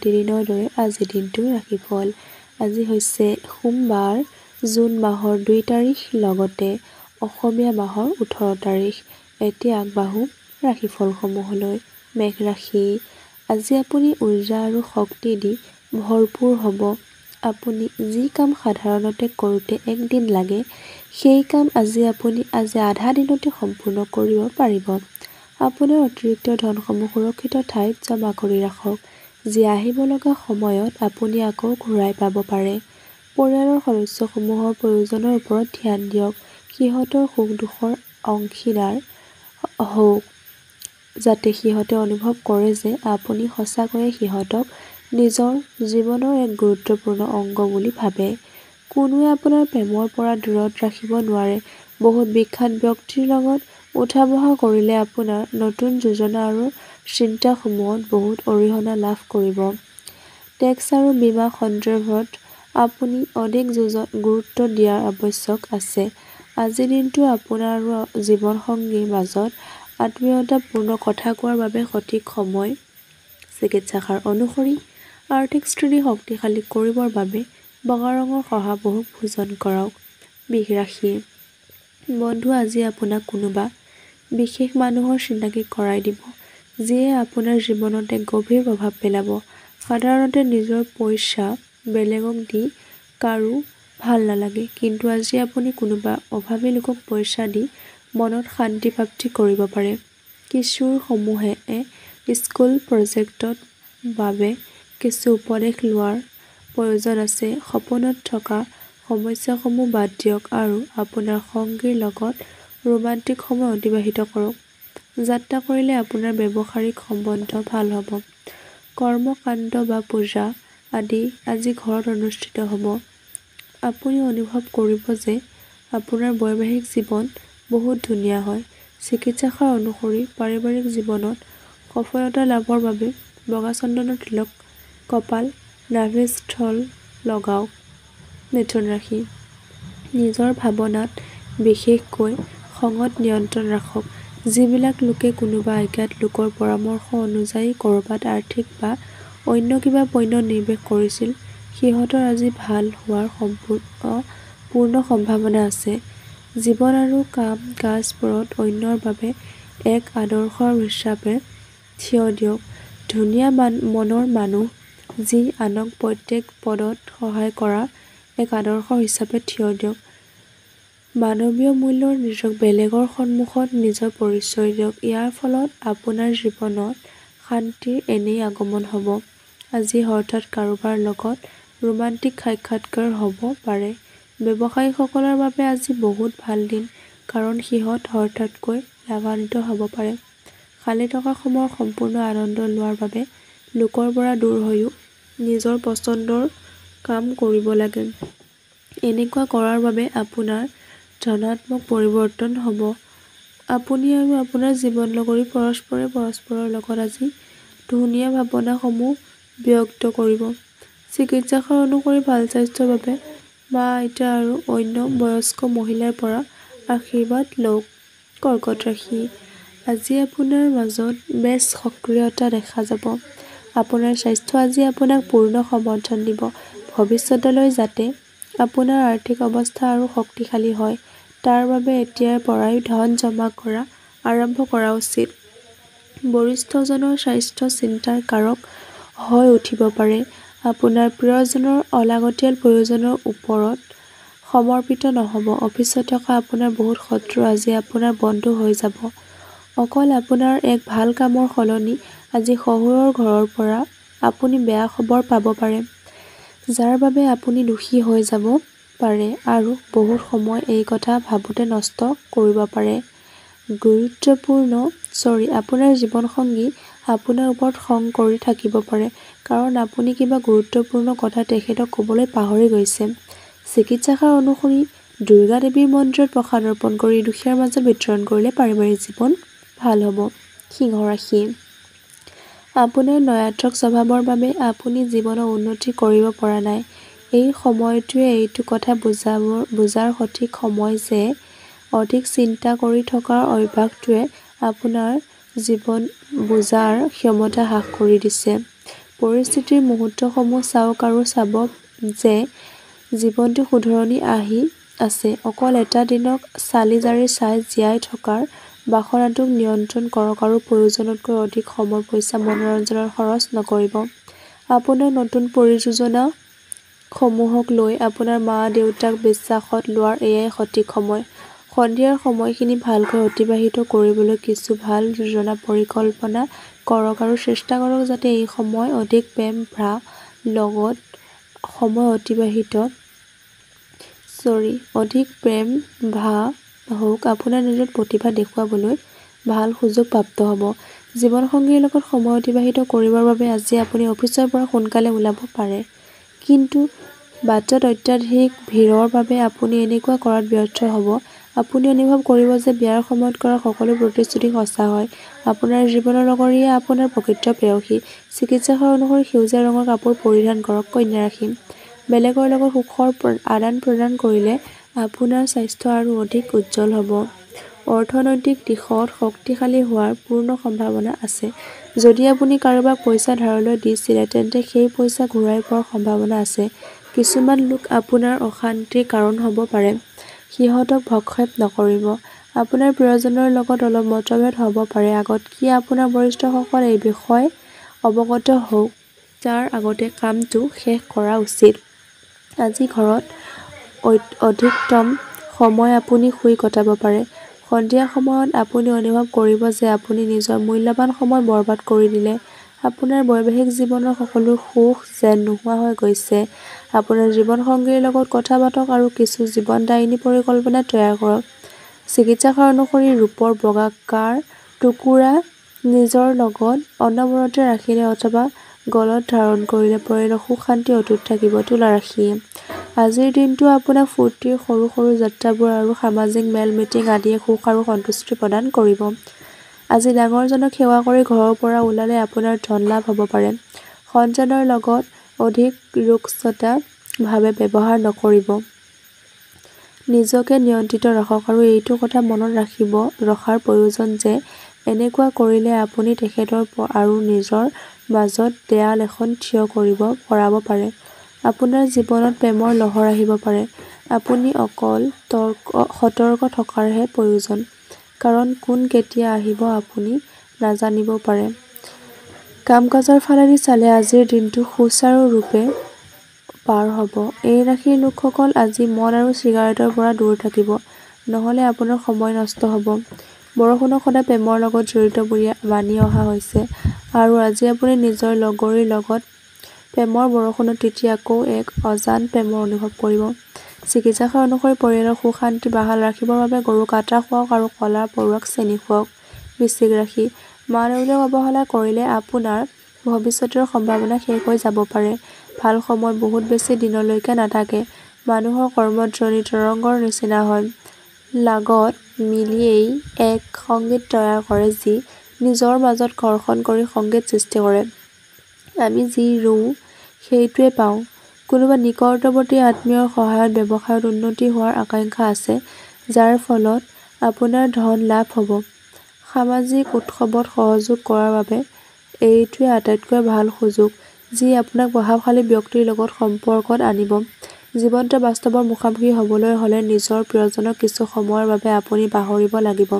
প্ৰতিদিনৰ দৰে আজি দিনটো ৰাশিফল। আজি হৈছে সোমবাৰ, জুন মাহৰ 2 তাৰিখ লগতে অসমীয়া মাহৰ 18 তাৰিখ। এতিয়া আগবাঢ়ো ৰাশিফলসমূহলৈ। মেঘ ৰাশি। আজি আপুনি উৰ্জা আৰু শক্তি দি ভৰপূৰ হ'ব। আপুনি যি কাম সাধাৰণতে কৰোঁতে একদিন লাগে, সেই কাম আজি আধা দিনতে সম্পূৰ্ণ কৰিব পাৰিব। আপোনাৰ অতিৰিক্ত ধনসমূহ সুৰক্ষিত ঠাইত জমা কৰি ৰাখক, যি আহিব লগা সময়ত আপুনি আকৌ ঘূৰাই পাব পাৰে। পৰিয়ালৰ সদস্যসমূহৰ প্ৰয়োজনৰ ওপৰত ধ্যান দিয়ক। সিহঁতৰ সুখ-দুখৰ অংশীদাৰ হওক, যাতে সিহঁতে অনুভৱ কৰে যে আপুনি সঁচাকৈয়ে সিহঁতক নিজৰ জীৱনৰ এক গুৰুত্বপূৰ্ণ অংগ বুলি ভাবে। কোনোৱে আপোনাৰ প্ৰেমৰ পৰা দূৰত ৰাখিব নোৱাৰে। বহুত বিখ্যাত ব্যক্তিৰ লগত উঠা-বহা কৰিলে আপোনাৰ নতুন যোজনা আৰু চিন্তাসমূহত বহুত অৰিহণা লাভ কৰিব। টেক্স আৰু বীমা সন্দৰ্ভত আপুনি অধিক গুৰুত্ব দিয়াৰ আৱশ্যক আছে। আজিৰ দিনটো আপোনাৰ আৰু জীৱনসংগীৰ মাজত আত্মীয়তাপূৰ্ণ কথা কোৱাৰ বাবে সঠিক সময়। চিকিৎসাসাৰ অনুসৰি আৰ্থিক স্থিতি শক্তিশালী কৰিবৰ বাবে বগা ৰঙৰ শহাপহু ভোজন কৰক। বৃষ ৰাশি। বন্ধু আজি আপোনাক কোনোবা বিশেষ মানুহৰ চিনাকি কৰাই দিব, যিয়ে আপোনাৰ জীৱনত এক গভীৰ প্ৰভাৱ পেলাব। সাধাৰণতে নিজৰ পইচা বেলেগক দি কাৰো ভাল নালাগে, কিন্তু আজি আপুনি কোনোবা অভাৱী লোকক পইচা দি মনত শান্তি প্ৰাপ্তি কৰিব পাৰে। কিশোৰসমূহে স্কুল প্ৰজেক্টৰ বাবে কিছু উপদেশ লোৱাৰ প্ৰয়োজন আছে। সপোনত থকা সমস্যাসমূহ বাদ দিয়ক আৰু আপোনাৰ সঙ্গীৰ লগত ৰোমান্টিক সময় অতিবাহিত কৰক। যাত্ৰা কৰিলে আপোনাৰ ব্যৱহাৰিক সম্বন্ধ ভাল হ'ব। কৰ্মকাণ্ড বা পূজা আদি আজি ঘৰত অনুষ্ঠিত হ'ব। আপুনি অনুভৱ কৰিব যে আপোনাৰ বৈবাহিক জীৱন বহুত ধুনীয়া হয়। চিকিৎসাসাৰ অনুসৰি পাৰিবাৰিক জীৱনত সফলতা লাভৰ বাবে বগা চন্দনৰ তিলক কপাল, নাভিস্থল লগাওক। মিথুন ৰাশি। নিজৰ ভাৱনাত, বিশেষকৈ খঙত নিয়ন্ত্ৰণ ৰাখক। যিবিলাক লোকে কোনোবা অজ্ঞাত লোকৰ পৰামৰ্শ অনুযায়ী ক'ৰবাত আৰ্থিক বা অন্য কিবা পণ্যত নিৱেশ কৰিছিল, সিহঁতৰ আজি ভাল হোৱাৰ পূৰ্ণ সম্ভাৱনা আছে। জীৱন আৰু কাম-কাজবোৰত অন্যৰ বাবে এক আদৰ্শ হিচাপে থিয় দিয়ক। ধুনীয়া মনৰ মানুহ, যি আনক প্ৰত্যেক পদত সহায় কৰা এক আদৰ্শ হিচাপে থিয় দিয়ক। মানৱীয় মূল্যৰ নিজক বেলেগৰ সন্মুখত নিজৰ পৰিচয় দিয়ক। ইয়াৰ ফলত আপোনাৰ জীৱনত শান্তিৰ এনেই আগমন হ'ব। আজি হঠাৎ কাৰোবাৰ লগত ৰোমান্টিক সাক্ষাৎকাৰ হ'ব পাৰে। ব্যৱসায়ীসকলৰ বাবে আজি বহুত ভাল দিন, কাৰণ সিহঁত হঠাৎকৈ লাভান্বিত হ'ব পাৰে। খালী থকা সময়ৰ সম্পূৰ্ণ আনন্দ লোৱাৰ বাবে লোকৰ পৰা দূৰ হৈও নিজৰ পচন্দৰ কাম কৰিব লাগে। এনেকুৱা কৰাৰ বাবে আপোনাৰ ধনাত্মক পৰিৱৰ্তন হ'ব। আপুনি আৰু আপোনাৰ জীৱনলগৰী পৰস্পৰে পৰস্পৰৰ লগত আজি ধুনীয়া ভাৱনাসমূহ ব্যক্ত কৰিব। চিকিৎসাসাৰ অনুসৰি ভাল স্বাস্থ্যৰ বাবে মা-আইতা আৰু অন্য বয়স্ক মহিলাৰ পৰা আশীৰ্বাদ লওক। কৰ্কট ৰাশি। আজি আপোনাৰ মাজত বেছ সক্ৰিয়তা দেখা যাব। আপোনাৰ স্বাস্থ্য আজি আপোনাক পূৰ্ণ সমৰ্থন দিব। ভৱিষ্যতলৈ যাতে আপোনাৰ আৰ্থিক অৱস্থা আৰু শক্তিশালী হয়, তাৰ বাবে এতিয়াৰ পৰাই ধন জমা কৰা আৰম্ভ কৰা উচিত। বৰিষ্ঠজনৰ স্বাস্থ্য চিন্তাৰ কাৰক হৈ উঠিব পাৰে। আপোনাৰ প্ৰিয়জনৰ অলাগতিয়াল প্ৰয়োজনৰ ওপৰত সমৰ্পিত নহ'ব। অফিচত থকা আপোনাৰ বহুত শত্ৰু আজি আপোনাৰ বন্ধু হৈ যাব। অকল আপোনাৰ এক ভাল কামৰ সলনি আজি শহুৰৰ ঘৰৰ পৰা আপুনি বেয়া খবৰ পাব পাৰে, যাৰ বাবে আপুনি দুখী হৈ যাব পাৰে আৰু বহুত সময় এই কথা ভাবোঁতে নষ্ট কৰিব পাৰে। আপোনাৰ জীৱনসংগী আপোনাৰ ওপৰত খং কৰি থাকিব পাৰে, কাৰণ আপুনি কিবা গুৰুত্বপূৰ্ণ কথা তেখেতক ক'বলৈ পাহৰি গৈছে। চিকিৎসাসাৰ অনুসৰি দুৰ্গা দেৱীৰ মন্দিৰত প্ৰসাদ অৰ্পণ কৰি দুখীয়াৰ মাজত বিতৰণ কৰিলে পাৰিবাৰিক জীৱন ভাল হ'ব। সিংহ ৰাশি। আপোনাৰ নয়াৰ্থক স্বভাৱৰ বাবে আপুনি জীৱনত উন্নতি কৰিব পৰা নাই। এই সময়টোৱে এইটো কথা বুজাৰ সঠিক সময় যে অধিক চিন্তা কৰি থকাৰ অভ্যাসটোৱে আপোনাৰ জীৱন বুজাৰ ক্ষমতা হ্ৰাস কৰি দিছে। পৰিস্থিতিৰ মুহূৰ্তসমূহ চাওক আৰু চাব যে জীৱনটো শুধৰণি আহি আছে। অকল এটা দিনক চালি জাৰি চাই জীয়াই থকাৰ বাসনাটোক নিয়ন্ত্ৰণ কৰক আৰু প্ৰয়োজনতকৈ অধিক সময় পইচা মনোৰঞ্জনত খৰচ নকৰিব। আপোনাৰ নতুন পৰিযোজনা সমূহক লৈ আপোনাৰ মা-দেউতাক বিশ্বাসত লোৱাৰ এয়াই সঠিক সময়। সন্ধিয়াৰ সময়খিনি ভালকৈ অতিবাহিত কৰিবলৈ কিছু ভাল যোজনা পৰিকল্পনা কৰক আৰু চেষ্টা কৰক যাতে এই সময় অধিক প্ৰেম ভ্ৰা লগত অধিক প্ৰেম ভা হওক। আপোনাৰ নিজৰ প্ৰতিভা দেখুৱাবলৈ ভাল সুযোগ প্ৰাপ্ত হ'ব। জীৱনসংগীৰ লগত সময় অতিবাহিত কৰিবৰ বাবে আজি আপুনি অফিচৰ পৰা সোনকালে ওলাব পাৰে। কিন্তু বাটত অত্যাধিক ভিৰৰ বাবে আপুনি এনেকুৱা কৰাত ব্যৰ্থ হ'ব। আপুনি অনুভৱ কৰিব যে বিয়াৰ সময়ত কৰা সকলো প্ৰতিশ্ৰুতি সঁচা হয়। আপোনাৰ জীৱনৰ লগৰীয়া আপোনাৰ প্ৰকৃত প্ৰেয়সী। চিকিৎসক অনুসৰি সেউজীয়া ৰঙৰ কাপোৰ পৰিধান কৰক। কন্যা ৰাশি। বেলেগৰ লগত সুখৰ আদান-প্ৰদান কৰিলে আপোনাৰ স্বাস্থ্য আৰু অধিক উজ্জ্বল হ'ব। অৰ্থনৈতিক দিশত শক্তিশালী হোৱাৰ পূৰ্ণ সম্ভাৱনা আছে। যদি আপুনি কাৰোবাক পইচা ধাৰলৈ দিছিলে তেন্তে সেই পইচা ঘূৰাই পোৱাৰ সম্ভাৱনা আছে। কিছুমান লোক আপোনাৰ অশান্তিৰ কাৰণ হ'ব পাৰে। সিহঁতক ভক্ষেপ নকৰিব। আপোনাৰ প্ৰিয়জনৰ লগত অলপ মতভেদ হ'ব পাৰে। আগতকি আপোনাৰ বৰিষ্ঠসকল এই বিষয়ে অৱগত হওক। তাৰ আগতে কামটো শেষ কৰা উচিত। আজি ঘৰত অধিকতম সময় আপুনি শুই কটাব পাৰে। সন্ধিয়া সময়ত আপুনি অনুভৱ কৰিব যে আপুনি নিজৰ মূল্যৱান সময় বৰবাদ কৰি দিলে। আপোনাৰ বৈবাহিক জীৱনৰ সকলো সুখ যেন নোহোৱা হৈ গৈছে। আপোনাৰ জীৱনসংগীৰ লগত কথা পাতক আৰু কিছু জীৱনদায়িনী পৰিকল্পনা তৈয়াৰ কৰক। চিকিৎসকৰ অনুসৰি ৰূপৰ বগাকাৰ টুকুৰা নিজৰ লগত অনবৰতে ৰাখিলে অথবা গলত ধাৰণ কৰিলে পৰিয়ালৰ সুখ শান্তি অটুট থাকিব। তুলা ৰাশি। আজিৰ দিনটো আপোনাক ফূৰ্তিৰ সৰু সৰু যাত্ৰাবোৰ আৰু সামাজিক মেল মিটিং আদিয়ে সুখ আৰু সন্তুষ্টি প্ৰদান কৰিব। আজি ডাঙৰজনক সেৱা কৰি ঘৰৰ পৰা ওলালে আপোনাৰ ধন লাভ হ'ব পাৰে। সন্তানৰ লগত অধিক ৰোগচতা ভাৱে ব্যৱহাৰ নকৰিব। নিজকে নিয়ন্ত্ৰিত ৰাখক আৰু এইটো কথা মনত ৰখাৰ প্ৰয়োজন যে এনেকুৱা কৰিলে আপুনি তেখেতৰ আৰু নিজৰ মাজত দেৱাল এখন থিয় কৰাব পাৰে। আপোনাৰ জীৱনত প্ৰেমৰ লহৰ আহিব পাৰে। আপুনি অকল সতৰ্ক থকাৰহে প্ৰয়োজন। কাৰণ কোন কেতিয়া আহিব আপুনি নাজানিবও পাৰে। কাম-কাজৰ ফালেদি চালে আজিৰ দিনটো সুচাৰুৰূপে পাৰ হ'ব। এই ৰাশিৰ লোকসকল আজি মদ আৰু চিগাৰেটৰ পৰা দূৰ থাকিব। নহ'লে আপোনাৰ সময় নষ্ট হ'ব। বৰষুণক সদায় প্ৰেমৰ লগত জড়িত বুলি মানি অহা হৈছে আৰু আজি আপুনি নিজৰ লগৰীৰ লগত প্ৰেমৰ বৰষুণত তিতি আকৌ এক অজান প্ৰেমৰ অনুভৱ কৰিব। চিকিৎসকৰ অনুসৰি পৰিয়ালৰ সুখ শান্তি বাহাল ৰাখিবৰ বাবে গৰুক আটা খুৱাওক আৰু কলা পৰুৱাক চেনি খুৱাওক। বৃশ্চিক ৰাশি। মা-দেউতাক অৱহেলা কৰিলে আপোনাৰ ভৱিষ্যতৰ সম্ভাৱনা শেষ হৈ যাব পাৰে। ভাল সময় বহুত বেছি দিনলৈকে নাথাকে। মানুহৰ কৰ্মধ্বনি তৰংগৰ নিচিনা হয়। লগত মিলিয়েই এক সংগীত তৈয়াৰ কৰে যি নিজৰ মাজত ঘৰ্ষণ কৰি সংগীত সৃষ্টি কৰে। আমি যি ৰুওঁ সেইটোৱে পাওঁ। কোনোবা নিকটৱৰ্তী আত্মীয়ৰ সহায়ত ব্যৱসায়ত উন্নতি হোৱাৰ আকাংক্ষা আছে যাৰ ফলত আপোনাৰ ধন লাভ হ'ব। সামাজিক উৎসৱত সহযোগ কৰাৰ বাবে এইটোৱে আটাইতকৈ ভাল সুযোগ যি আপোনাক প্ৰভাৱশালী ব্যক্তিৰ লগত সম্পৰ্কত আনিব। জীৱন্ত বাস্তৱৰ মুখামুখি হ'বলৈ হ'লে নিজৰ প্ৰিয়জনক কিছু সময়ৰ বাবে আপুনি পাহৰিব লাগিব।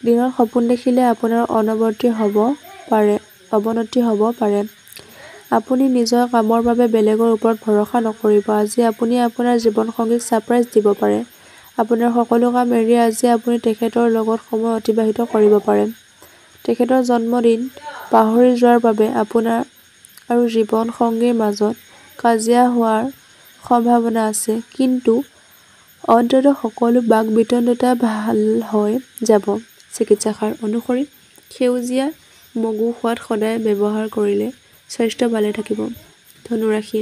দিনত সপোন দেখিলে আপোনাৰ অৱনতি হ'ব পাৰে। আপুনি নিজৰ কামৰ বাবে বেলেগৰ ওপৰত ভৰসা নকৰিব। আজি আপুনি আপোনাৰ জীৱনসংগীক ছাৰপ্ৰাইজ দিব পাৰে। আপোনাৰ সকলো কাম এৰি আজি আপুনি তেখেতৰ লগত সময় অতিবাহিত কৰিব পাৰে। তেখেতৰ জন্মদিন পাহৰি যোৱাৰ বাবে আপোনাৰ আৰু জীৱনসংগীৰ মাজত কাজিয়া হোৱাৰ সম্ভাৱনা আছে। কিন্তু অন্ততঃ সকলো বাক-বিতণ্ডা ভাল হৈ যাব। চিকিৎসকৰ অনুসৰি সেউজীয়া মগু সোৱাদ সদায় ব্যৱহাৰ কৰিলে স্বাস্থ্য ভালে থাকিব। ধনু ৰাশি।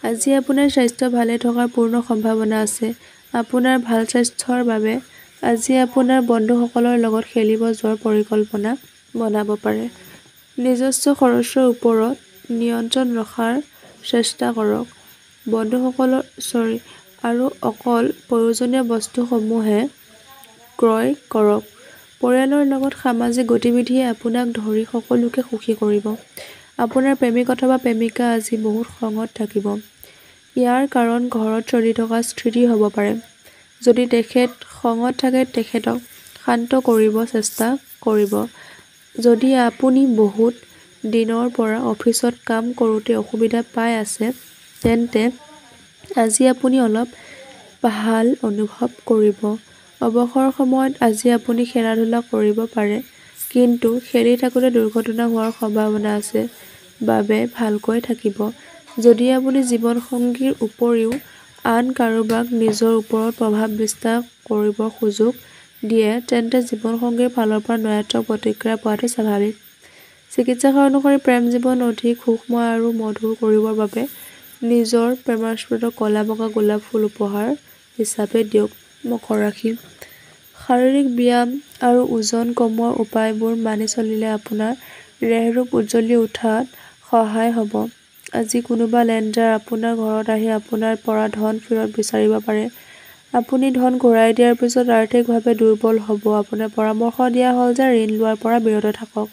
আজি আপোনাৰ স্বাস্থ্য ভালে থকাৰ পূৰ্ণ সম্ভাৱনা আছে। আপোনাৰ ভাল স্বাস্থ্যৰ বাবে আজি আপোনাৰ বন্ধুসকলৰ লগত খেলিব যোৱাৰ পৰিকল্পনা বনাব পাৰে। নিজস্ব খৰচৰ ওপৰত নিয়ন্ত্ৰণ ৰখাৰ চেষ্টা কৰক। আৰু অকল প্ৰয়োজনীয় বস্তুসমূহহে ক্ৰয় কৰক। পৰিয়ালৰ লগত সামাজিক গতিবিধিয়ে আপোনাক ধৰি সকলোকে সুখী কৰিব। আপোনাৰ প্ৰেমিক অথবা প্ৰেমিকা আজি বহুত খঙত থাকিব। ইয়াৰ কাৰণ ঘৰত চলি থকা স্থিতি হ'ব পাৰে। যদি তেখেত খঙত থাকে তেখেতক শান্ত কৰিব চেষ্টা কৰিব। যদি আপুনি বহুত দিনৰ পৰা অফিচত কাম কৰোঁতে অসুবিধা পাই আছে তেন্তে আজি আপুনি অলপ ভাল অনুভৱ কৰিব। অৱসৰ সময়ত আজি আপুনি খেলা-ধূলা কৰিব পাৰে, কিন্তু খেলি থাকোঁতে দুৰ্ঘটনা হোৱাৰ সম্ভাৱনা আছে বাবে ভালকৈ থাকিব। যদি আপুনি জীৱনসংগীৰ উপৰিও আন কাৰোবাক নিজৰ ওপৰত প্ৰভাৱ বিস্তাৰ কৰিব সুযোগ দিয়ে তেন্তে জীৱনসংগীৰ ফালৰ পৰা নৈৰাত্মক প্ৰতিক্ৰিয়া পোৱাটো স্বাভাৱিক। চিকিৎসকৰ অনুসৰি প্ৰেম জীৱন অধিক সুখময় আৰু মধুৰ কৰিবৰ বাবে নিজৰ প্ৰেমাস্পদক ক'লা-বগা গোলাপ ফুল উপহাৰ হিচাপে দিয়ক। মকৰ ৰাশি। শাৰীৰিক ব্যায়াম আৰু ওজন কমোৱাৰ উপায়বোৰ মানি চলিলে আপোনাৰ দেহৰূপ উজ্জ্বলি উঠাত সহায় হ'ব। আজি কোনোবা লেণ্ডাৰ আপোনাৰ ঘৰত আহি আপোনাৰ পৰা ধন ফেৰত বিচাৰিব পাৰে। আপুনি ধন ঘূৰাই দিয়াৰ পিছত আৰ্থিকভাৱে দুৰ্বল হ'ব। আপোনাক পৰামৰ্শ দিয়া হ'ল যে ঋণ লোৱাৰ পৰা বিৰত থাকক।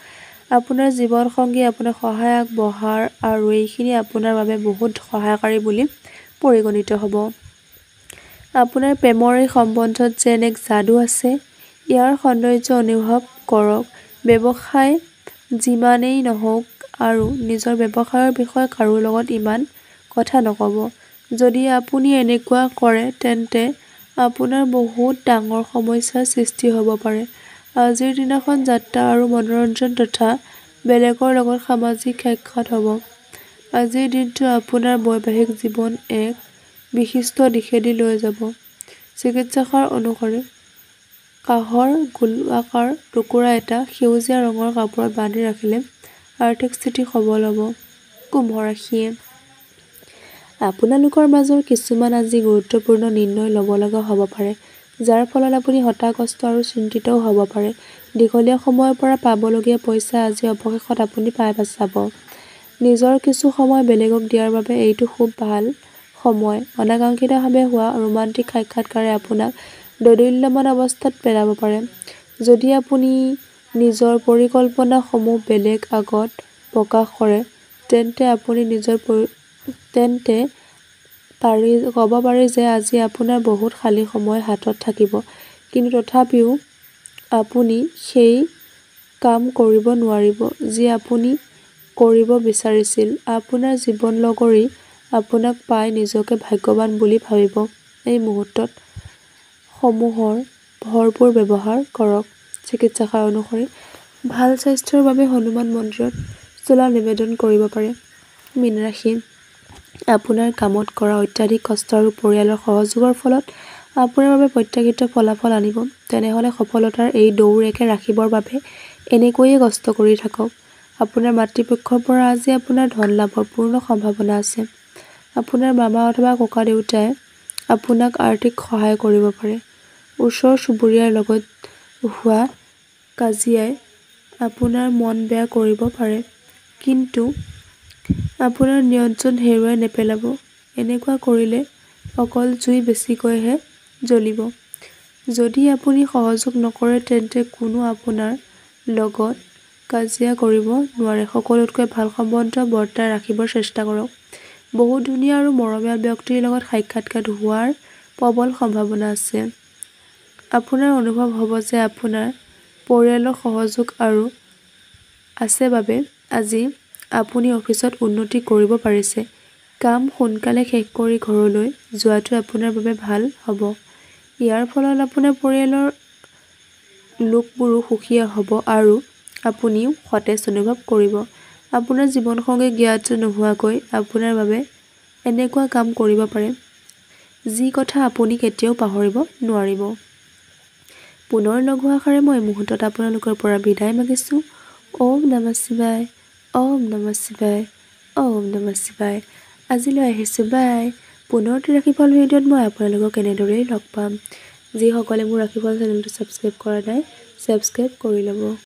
আপোনাৰ জীৱনসংগী আপোনাক সহায় আগবঢ়াৰ আৰু এইখিনি আপোনাৰ বাবে বহুত সহায়কাৰী বুলি পৰিগণিত হ'ব। আপোনাৰ প্ৰেমৰ এই সম্বন্ধত যেন এক যাদু আছে। ইয়াৰ সৌন্দৰ্য অনুভৱ কৰক। ব্যৱসায় যিমানেই নহওক আৰু নিজৰ ব্যৱসায়ৰ বিষয়ে কাৰো লগত ইমান কথা নক'ব। যদি আপুনি এনেকুৱা কৰে তেন্তে আপোনাৰ বহুত ডাঙৰ সমস্যাৰ সৃষ্টি হ'ব পাৰে। আজিৰ দিনাখন যাত্ৰা আৰু মনোৰঞ্জন তথা বেলেগৰ লগত সামাজিক সাক্ষাৎ হ'ব। আজিৰ দিনটো আপোনাৰ বৈবাহিক জীৱন এক বিশিষ্ট দিশেদি লৈ যাব। চিকিৎসকৰ অনুসৰি কাঁহৰ গোলাকাৰ টুকুৰা এটা সেউজীয়া ৰঙৰ কাপোৰত বান্ধি ৰাখিলে আৰ্থিক স্থিতি সবল হ'ব। কুম্ভ ৰাশি। আপোনালোকৰ মাজৰ কিছুমান আজি গুৰুত্বপূৰ্ণ নিৰ্ণয় ল'ব লগা হ'ব পাৰে, যাৰ ফলত আপুনি হতাশাগ্ৰস্ত আৰু চিন্তিতও হ'ব পাৰে। দীঘলীয়া সময়ৰ পৰা পাবলগীয়া পইচা আজি অৱশেষত আপুনি পাই যাব। নিজৰ কিছু সময় বেলেগক দিয়াৰ বাবে এইটো খুব ভাল সময়। অনাকাংক্ষিতভাৱে হোৱা ৰোমান্টিক সাক্ষাৎকাৰে আপোনাক দোদুল্যমান অৱস্থাত পেলাব পাৰে। যদি আপুনি নিজৰ পৰিকল্পনাসমূহ বেলেগৰ আগত প্ৰকাশ কৰে তেন্তে আপুনি ক'ব পাৰি যে আজি আপোনাৰ বহুত খালী সময় হাতত থাকিব, কিন্তু তথাপিও আপুনি সেই কাম কৰিব নোৱাৰিব যি আপুনি কৰিব বিচাৰিছিল। আপোনাৰ জীৱনলগৰী আপোনাক পাই নিজকে ভাগ্যৱান বুলি ভাবিব। এই মুহূৰ্তত সমূহৰ ভৰপূৰ ব্যৱহাৰ কৰক। চিকিৎসকৰ অনুসৰি ভাল স্বাস্থ্যৰ বাবে হনুমান মন্দিৰত চোলা নিবেদন কৰিব পাৰে। মীন ৰাশি। আপোনাৰ কামত কৰা অত্যাধিক কষ্ট আৰু পৰিয়ালৰ সহযোগৰ ফলত আপোনাৰ বাবে প্ৰত্যাশিত ফলাফল আনিব। তেনেহ'লে সফলতাৰ এই দৌৰ একে ৰাখিবৰ বাবে এনেকৈয়ে কষ্ট কৰি থাকক। আপোনাৰ মাতৃপক্ষৰ পৰা আজি আপোনাৰ ধন লাভৰ পূৰ্ণ সম্ভাৱনা আছে। আপোনাৰ মামা অথবা ককাদেউতাই আপোনাক আৰ্থিক সহায় কৰিব পাৰে। ওচৰ চুবুৰীয়াৰ লগত হোৱা কাজিয়াই আপোনাৰ মন বেয়া কৰিব পাৰে, কিন্তু আপোনাৰ নিয়ন্ত্ৰণ হেৰুৱাই নেপেলাব। এনেকুৱা কৰিলে অকল জুই বেছিকৈহে জ্বলিব। যদি আপুনি সহযোগ নকৰে তেন্তে কোনো আপোনাৰ লগত কাজিয়া কৰিব নোৱাৰে। সকলোতকৈ ভাল সম্বন্ধ বৰ্তাই ৰাখিবৰ চেষ্টা কৰক। বহুত ধুনীয়া আৰু মৰমীয়াল ব্যক্তিৰ লগত সাক্ষাৎ হোৱাৰ প্ৰবল সম্ভাৱনা আছে। আপোনাৰ অনুভৱ হ'ব যে আপোনাৰ পৰিয়ালৰ সহযোগ আৰু আছে বাবে আজি আপুনি অফিচত উন্নতি কৰিব পাৰিছে। কাম সোনকালে শেষ কৰি ঘৰলৈ যোৱাটো আপোনাৰ বাবে ভাল হ'ব। ইয়াৰ ফলত আপোনাৰ পৰিয়ালৰ লোকবোৰো সুখী হ'ব আৰু আপুনিও সতেজ অনুভৱ কৰিব। আপোনাৰ জীৱনসংগী জ্ঞাত নোহোৱাকৈ আপোনাৰ বাবে এনেকুৱা কাম কৰিব পাৰে যি কথা আপুনি কেতিয়াও পাহৰিব নোৱাৰিব। পুনৰ লগ হোৱাৰ আশাৰে মই এই মুহূৰ্তত আপোনালোকৰ পৰা বিদায় মাগিছোঁ। ওম নমঃ শিৱায়, ওম নমঃ শিৱায়, ওম নমঃ শিৱায়। আজিলৈ আহিছোঁ, বাই। পুনৰ ৰাশিফল ভিডিঅ'ত মই আপোনালোকক এনেদৰেই লগ পাম। যিসকলে মোৰ ৰাশিফল চেনেলটো ছাবস্ক্ৰাইব কৰা নাই, ছাবস্ক্ৰাইব কৰি ল'ব।